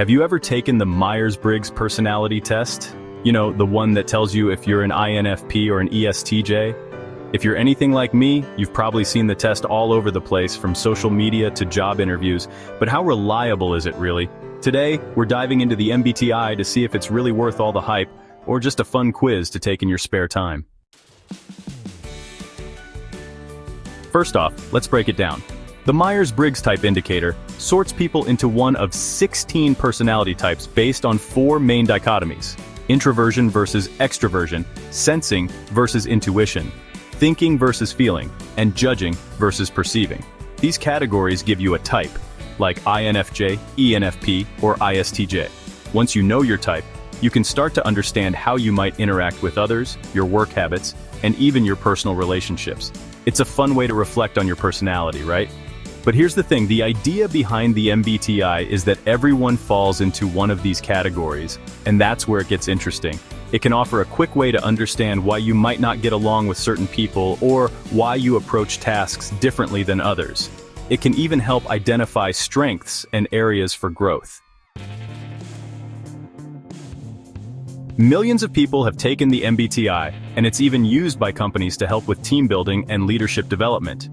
Have you ever taken the Myers-Briggs personality test? You know, the one that tells you if you're an INFP or an ESTJ? If you're anything like me, you've probably seen the test all over the place, from social media to job interviews, but how reliable is it really? Today, we're diving into the MBTI to see if it's really worth all the hype, or just a fun quiz to take in your spare time. First off, let's break it down. The Myers-Briggs Type Indicator sorts people into one of 16 personality types based on 4 main dichotomies: introversion versus extroversion, sensing versus intuition, thinking versus feeling, and judging versus perceiving. These categories give you a type, like INFJ, ENFP, or ISTJ. Once you know your type, you can start to understand how you might interact with others, your work habits, and even your personal relationships. It's a fun way to reflect on your personality, right? But here's the thing, the idea behind the MBTI is that everyone falls into one of these categories, and that's where it gets interesting. It can offer a quick way to understand why you might not get along with certain people, or why you approach tasks differently than others. It can even help identify strengths and areas for growth. Millions of people have taken the MBTI, and it's even used by companies to help with team building and leadership development.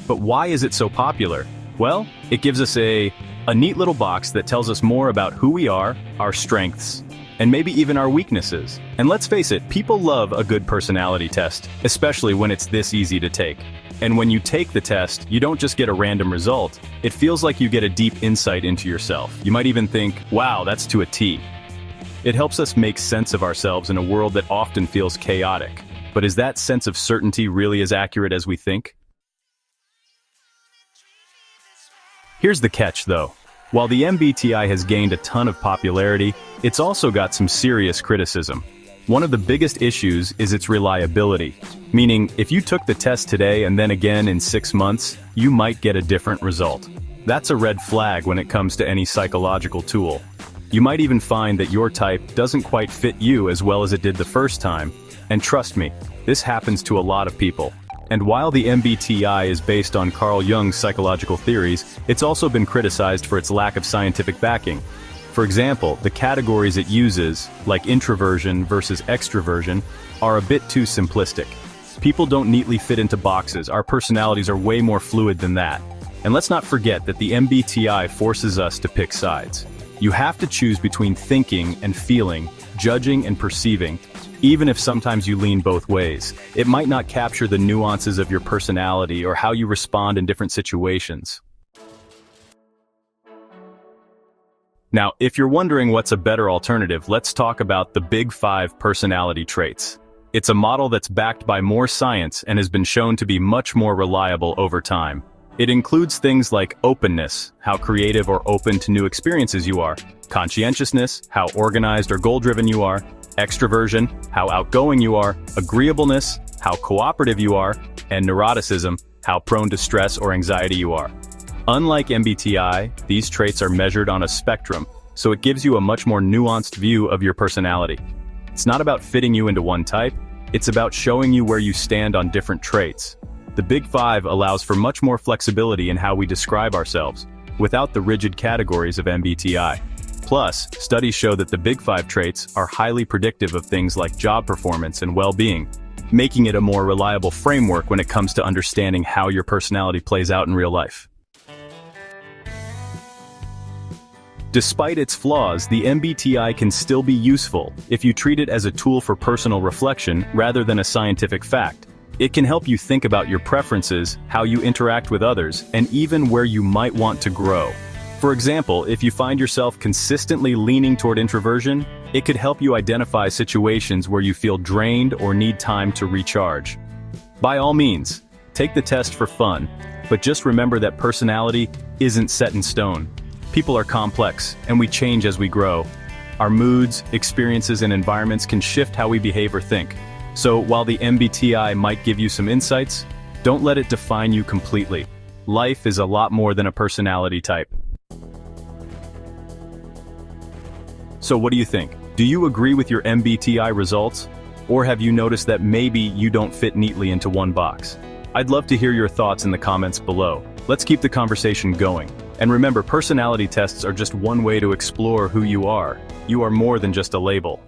But why is it so popular? Well, it gives us a neat little box that tells us more about who we are, our strengths, and maybe even our weaknesses. And let's face it, people love a good personality test, especially when it's this easy to take. And when you take the test, you don't just get a random result. It feels like you get a deep insight into yourself. You might even think, wow, that's to a T. It helps us make sense of ourselves in a world that often feels chaotic. But is that sense of certainty really as accurate as we think? Here's the catch, though. While the MBTI has gained a ton of popularity, it's also got some serious criticism. One of the biggest issues is its reliability, meaning if you took the test today and then again in 6 months, you might get a different result. That's a red flag when it comes to any psychological tool. You might even find that your type doesn't quite fit you as well as it did the first time. And trust me, this happens to a lot of people. And while the MBTI is based on Carl Jung's psychological theories, it's also been criticized for its lack of scientific backing. For example, the categories it uses, like introversion versus extroversion, are a bit too simplistic. People don't neatly fit into boxes. Our personalities are way more fluid than that. And let's not forget that the MBTI forces us to pick sides. You have to choose between thinking and feeling, judging and perceiving. Even if sometimes you lean both ways, it might not capture the nuances of your personality or how you respond in different situations. Now, if you're wondering what's a better alternative, let's talk about the Big 5 personality traits. It's a model that's backed by more science and has been shown to be much more reliable over time. It includes things like openness, how creative or open to new experiences you are; conscientiousness, how organized or goal-driven you are; extroversion, how outgoing you are; agreeableness, how cooperative you are; and neuroticism, how prone to stress or anxiety you are. Unlike MBTI, these traits are measured on a spectrum, so it gives you a much more nuanced view of your personality. It's not about fitting you into one type, it's about showing you where you stand on different traits. The Big 5 allows for much more flexibility in how we describe ourselves, without the rigid categories of MBTI. Plus, studies show that the Big 5 traits are highly predictive of things like job performance and well-being, making it a more reliable framework when it comes to understanding how your personality plays out in real life. Despite its flaws, the MBTI can still be useful if you treat it as a tool for personal reflection rather than a scientific fact. It can help you think about your preferences, how you interact with others, and even where you might want to grow. For example, if you find yourself consistently leaning toward introversion, it could help you identify situations where you feel drained or need time to recharge. By all means, take the test for fun, but just remember that personality isn't set in stone. People are complex, and we change as we grow. Our moods, experiences, and environments can shift how we behave or think. So while the MBTI might give you some insights, don't let it define you completely. Life is a lot more than a personality type. So what do you think? Do you agree with your MBTI results? Or have you noticed that maybe you don't fit neatly into one box? I'd love to hear your thoughts in the comments below. Let's keep the conversation going. And remember, personality tests are just one way to explore who you are. You are more than just a label.